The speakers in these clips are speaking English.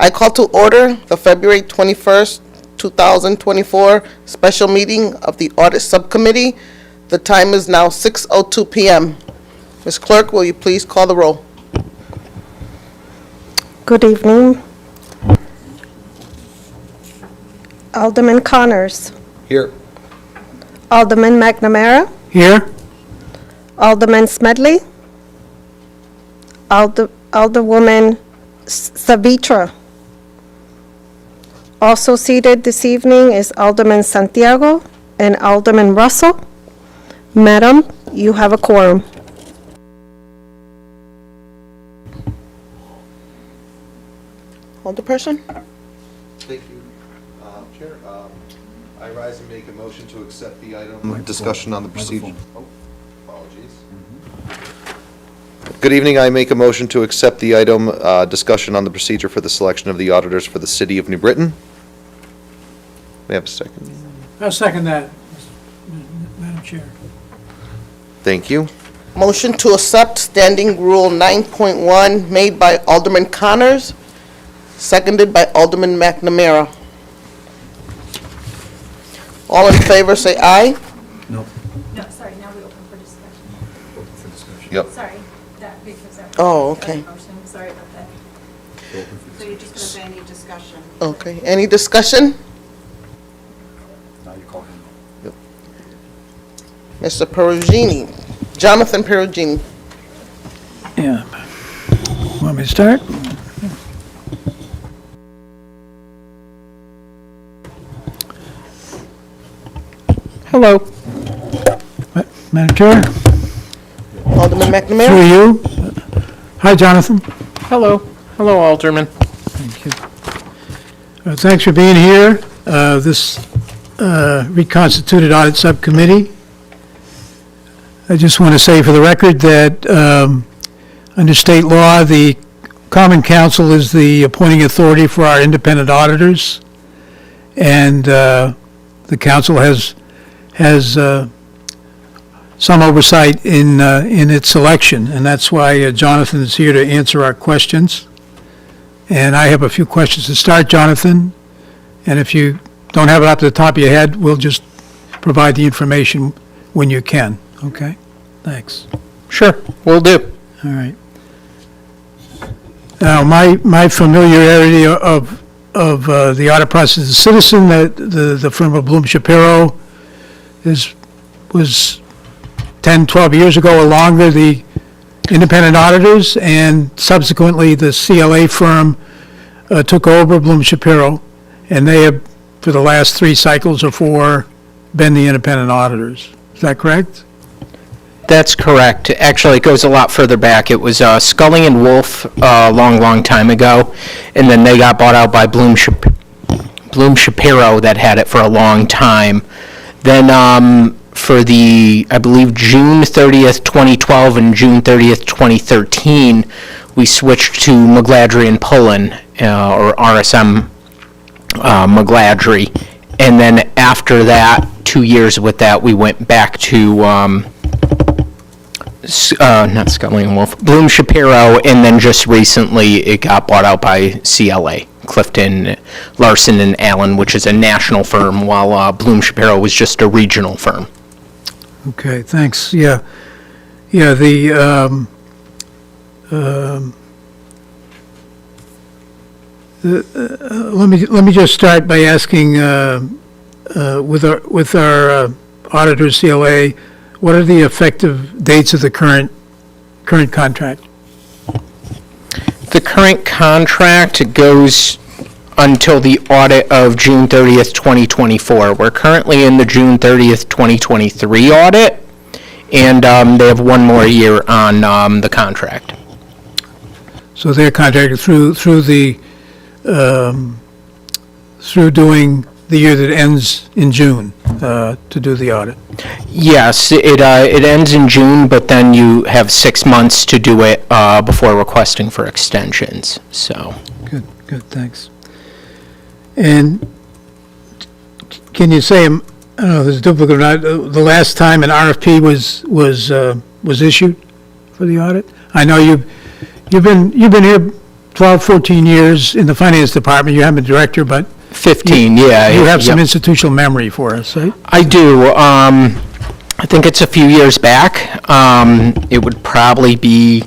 I call to order the February 21st, 2024 special meeting of the Audit Subcommittee. The time is now 6:02 p.m. Ms. Clerk, will you please call the roll? Good evening. Alderman Connors. Here. Alderman McNamara. Here. Alderman Smedley. Alderwoman Savitra. Also seated this evening is Alderman Santiago and Alderman Russell. Madam, you have a quorum. Alderperson? Thank you, Chair. I rise and make a motion to accept the item discussion on the procedure. Oh, apologies. Good evening. I make a motion to accept the item discussion on the procedure for the selection of the auditors for the City of New Britain. May I have a second? I'll second that, Madam Chair. Thank you. Motion to accept Standing Rule 9.1 made by Alderman Connors, seconded by Alderman McNamara. All in favor, say aye. No, sorry, now we open for discussion. Yep. Sorry, that, because that. Oh, okay. Motion, sorry about that. So you're just going to say any discussion? Okay, any discussion? Now you call him. Mr. Perugini, Jonathan Perugini. Yeah. Want me to start? Hello. Madam Chair, Alderman McNamara. through you. Hi, Jonathan. Hello. Hello, Alderman. Thank you. Thanks for being here. This reconstituted audit subcommittee. I just want to say for the record that under state law, the Common Council is the appointing authority for our independent auditors, and the council has some oversight in its selection, and that's why Jonathan is here to answer our questions. And I have a few questions to start, Jonathan, and if you don't have it off the top of your head, we'll just provide the information when you can. Okay? Thanks. Sure, will do. All right. Now, my familiarity of the audit process as a citizen, the firm of Bloom Shapiro was 10, 12 years ago or longer, the independent auditors, and subsequently the CLA firm took over Bloom Shapiro, and they have, for the last 3 cycles or 4, been the independent auditors. Is that correct? That's correct. Actually, it goes a lot further back. It was Scully and Wolf a long time ago, and then they got bought out by Bloom Shapiro that had it for a long time. Then for the, I believe, June 30th, 2012 and June 30th, 2013, we switched to McGladrey and Pullen, or RSM McGladrey. And then after that, 2 years with that, we went back to, not Scully and Wolf, Bloom Shapiro, and then just recently it got bought out by CLA, Clifton, Larson, and Allen, which is a national firm, while Bloom Shapiro was just a regional firm. Okay, thanks. Yeah, let me just start by asking with our auditors, CLA, what are the effective dates of the current contract? The current contract goes until the audit of June 30th, 2024. We're currently in the June 30th, 2023 audit, and they have 1 more year on the contract. So they're contracted through doing the year that ends in June to do the audit. Yes, it ends in June, but then you have 6 months to do it before requesting for extensions. So. Good, thanks. And can you say, I don't know if it's difficult or not, the last time an RFP was issued for the audit? I know you've been here 12, 14 years in the finance department. You have been director, but 15, yeah. you have some yep. institutional memory for us, right? I do. I think it's a few years back. It would probably be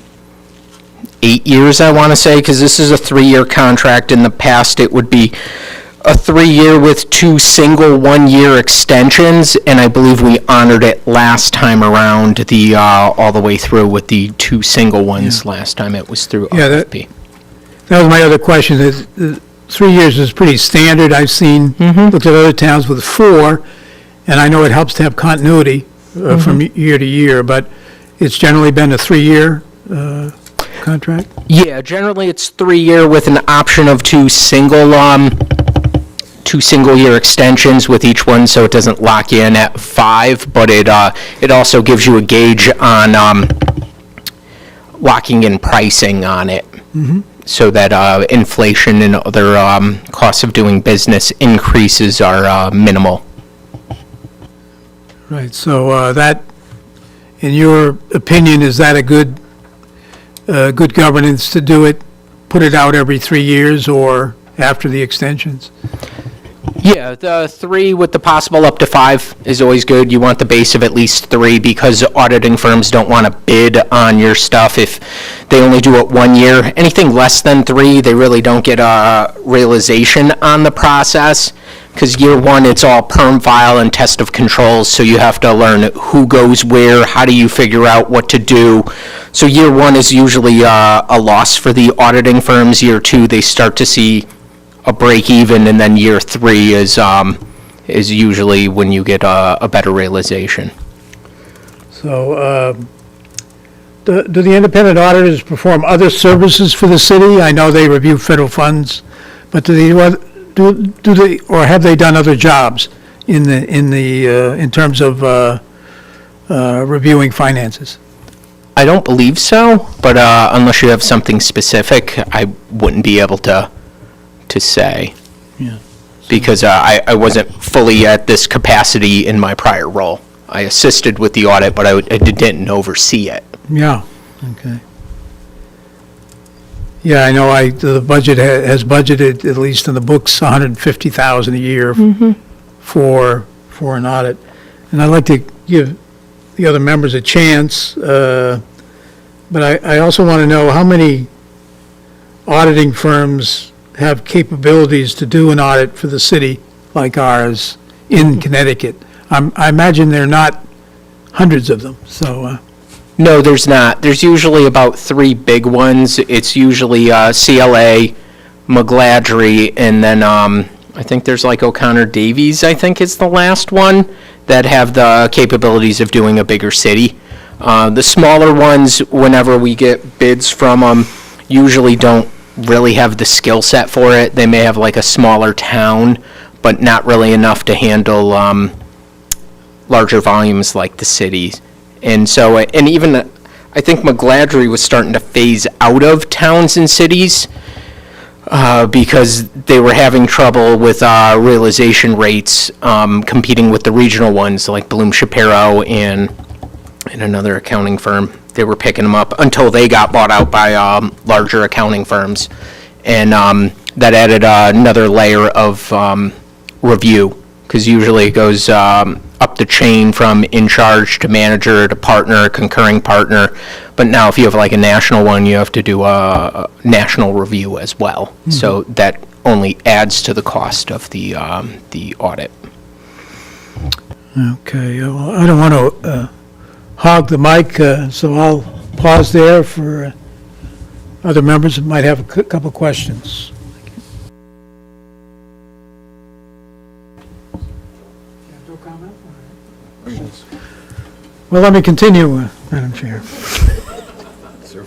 8 years, I want to say, because this is a 3-year contract. In the past, it would be a 3-year with 2 single 1-year extensions, and I believe we honored it last time around, all the way through with the 2 single ones last time it was through Yeah, RFP. That was my other question. 3 years is pretty standard. I've seen, looked at other towns with 4, and I know it helps to have continuity from year to year, but it's generally been a 3-year contract? Yeah, generally it's 3-year with an option of 2 single-year extensions with each one, so it doesn't lock you in at 5, but it also gives you a gauge on locking in pricing on it, so that inflation and other costs of doing business increases are minimal. Right, so that, in your opinion, is that a good governance to do it, put it out every 3 years or after the extensions? Yeah, the 3 with the possible up to 5 is always good. You want the base of at least 3 because auditing firms don't want to bid on your stuff if they only do it 1 year. Anything less than 3, they really don't get a realization on the process, because year 1, it's all perm file and test of controls, so you have to learn who goes where, how do you figure out what to do. So year 1 is usually a loss for the auditing firms. Year 2, they start to see a break even, and then year 3 is usually when you get a better realization. So, do the independent auditors perform other services for the city? I know they review federal funds, but do they, or have they done other jobs in terms of reviewing finances? I don't believe so, but unless you have something specific, I wouldn't be able to say. Yeah. Because I wasn't fully at this capacity in my prior role. I assisted with the audit, but I didn't oversee it. Yeah, okay. Yeah, I know the budget has budgeted, at least in the books, $150,000 a year for an audit. And I'd like to give the other members a chance, but I also want to know how many auditing firms have capabilities to do an audit for the city like ours in Connecticut. I imagine there are not hundreds of them, so. No, there's not. There's usually about 3 big ones. It's usually CLA, McGladrey, and then I think there's like O'Connor Davies, I think is the last one, that have the capabilities of doing a bigger city. The smaller ones, whenever we get bids from them, usually don't really have the skill set for it. They may have like a smaller town, but not really enough to handle larger volumes like the cities. And so, and even I think McGladrey was starting to phase out of towns and cities because they were having trouble with realization rates competing with the regional ones like Bloom Shapiro and another accounting firm. They were picking them up until they got bought out by larger accounting firms. And that added another layer of review, because usually it goes up the chain from in charge to manager to partner, concurring partner. But now if you have like a national one, you have to do a national review as well. So that only adds to the cost of the audit. Okay, well, I don't want to hog the mic, so I'll pause there for other members that might have a couple questions. No comment? Well, let me continue, Madam Chair.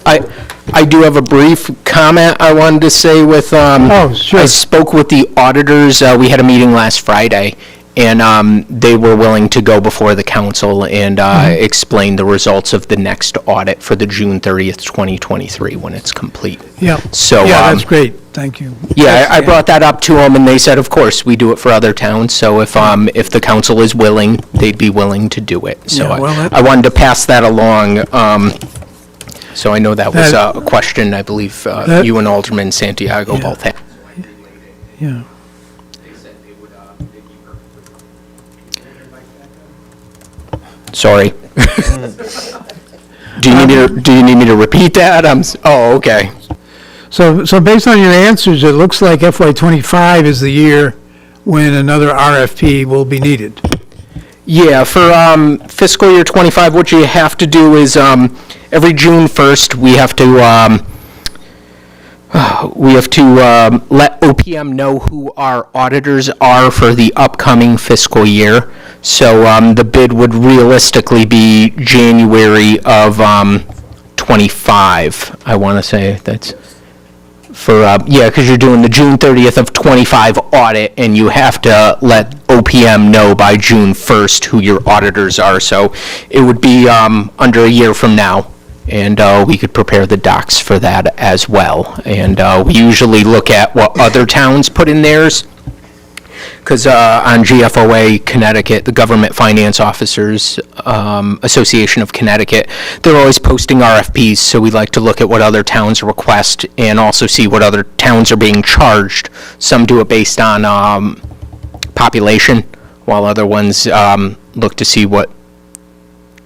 I do have a brief comment I wanted to say with, Oh, sure. I spoke with the auditors, we had a meeting last Friday, and they were willing to go before the council and explain the results of the next audit for the June 30th, 2023, when it's complete. Yeah, So, yeah, that's great, thank you. Yeah, I brought that up to them, and they said, of course, we do it for other towns, so if the council is willing, they'd be willing to do it. So Yeah, well, I wanted to pass that along. So I know that was a question, I believe, you and Alderman Santiago Yeah. both had. Yeah. Sorry. Do you need me to repeat that? Oh, okay. So based on your answers, it looks like FY '25 is the year when another RFP will be needed. Yeah, for fiscal year '25, what you have to do is, every June 1st, we have to let OPM know who our auditors are for the upcoming fiscal year. So the bid would realistically be January of '25, I want to say. That's for, yeah, because you're doing the June 30th of '25 audit, and you have to let OPM know by June 1st who your auditors are. So it would be under a year from now, and we could prepare the docs for that as well. And we usually look at what other towns put in theirs, because on GFOA Connecticut, the Government Finance Officers Association of Connecticut, they're always posting RFPs, so we like to look at what other towns request and also see what other towns are being charged. Some do it based on population, while other ones look to see what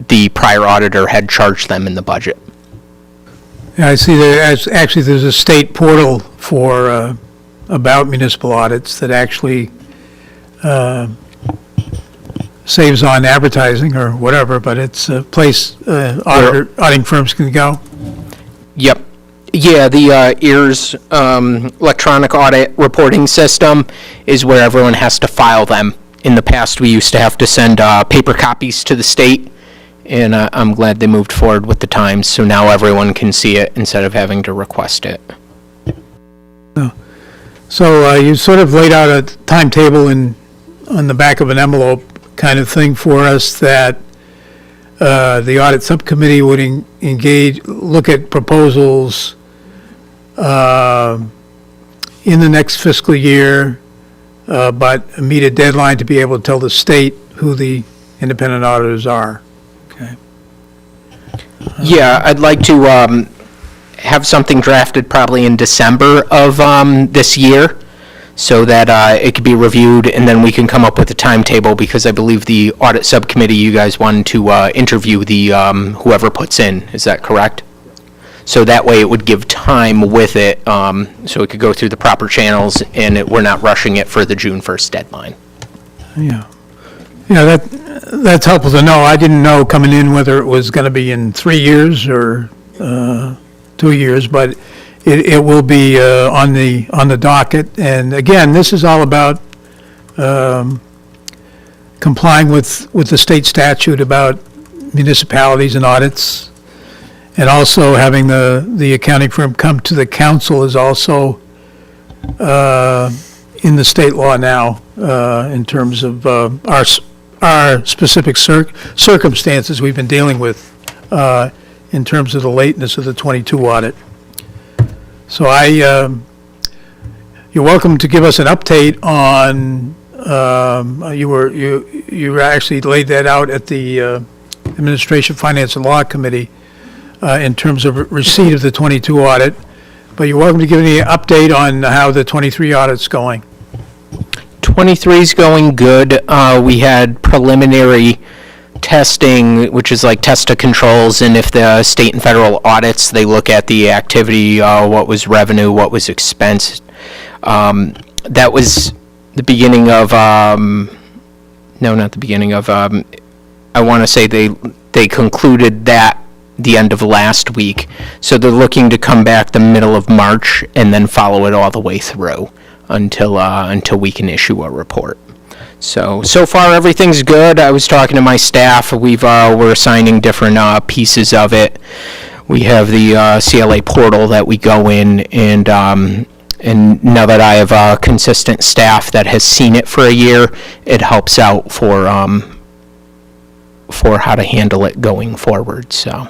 the prior auditor had charged them in the budget. Yeah, I see actually there's a state portal for, about municipal audits that actually saves on advertising or whatever, but it's a place auditing firms can go. Yep. Yeah, the EARS electronic audit reporting system is where everyone has to file them. In the past, we used to have to send paper copies to the state, and I'm glad they moved forward with the times, so now everyone can see it instead of having to request it. So you sort of laid out a timetable on the back of an envelope kind of thing for us that the audit subcommittee would look at proposals in the next fiscal year, but meet a deadline to be able to tell the state who the independent auditors are. Okay. Yeah, I'd like to have something drafted probably in December of this year, so that it could be reviewed, and then we can come up with a timetable, because I believe the audit subcommittee, you guys wanted to interview the whoever puts in. Is that correct? So that way it would give time with it, so it could go through the proper channels, and we're not rushing it for the June 1st deadline. Yeah. Yeah, that's helpful to know. I didn't know coming in whether it was going to be in 3 years or 2 years, but it will be on the docket. And again, this is all about complying with the state statute about municipalities and audits, and also having the accounting firm come to the council is also in the state law now, in terms of our specific circumstances we've been dealing with in terms of the lateness of the 22 audit. So you're welcome to give us an update on, you actually laid that out at the Administration, Finance, and Law Committee in terms of receipt of the 22 audit, but you're welcome to give me an update on how the 23 audit's going. 23 is going good. We had preliminary testing, which is like test of controls, and if the state and federal audits, they look at the activity, what was revenue, what was expense. That was the beginning of, no, not the beginning of, I want to say they concluded that the end of last week. So they're looking to come back the middle of March and then follow it all the way through until we can issue a report. So far everything's good. I was talking to my staff. We're assigning different pieces of it. We have the CLA portal that we go in, and now that I have consistent staff that has seen it for a year, it helps out for how to handle it going forward. So.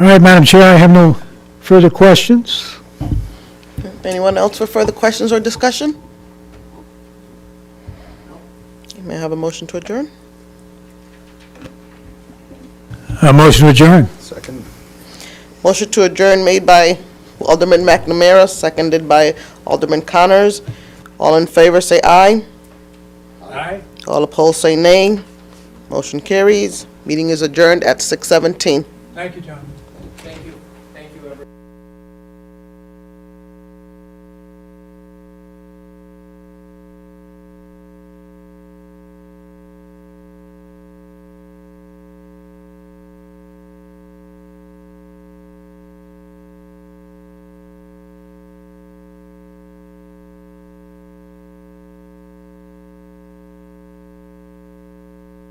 All right, Madam Chair, I have no further questions. Anyone else for further questions or discussion? You may I have a motion to adjourn. Motion to adjourn. Second. Motion to adjourn made by Alderman McNamara, seconded by Alderman Connors. All in favor, say aye. Aye. All opposed, say nay. Motion carries. Meeting is adjourned at 6:17. Thank you, John. Thank you. Thank you, everyone.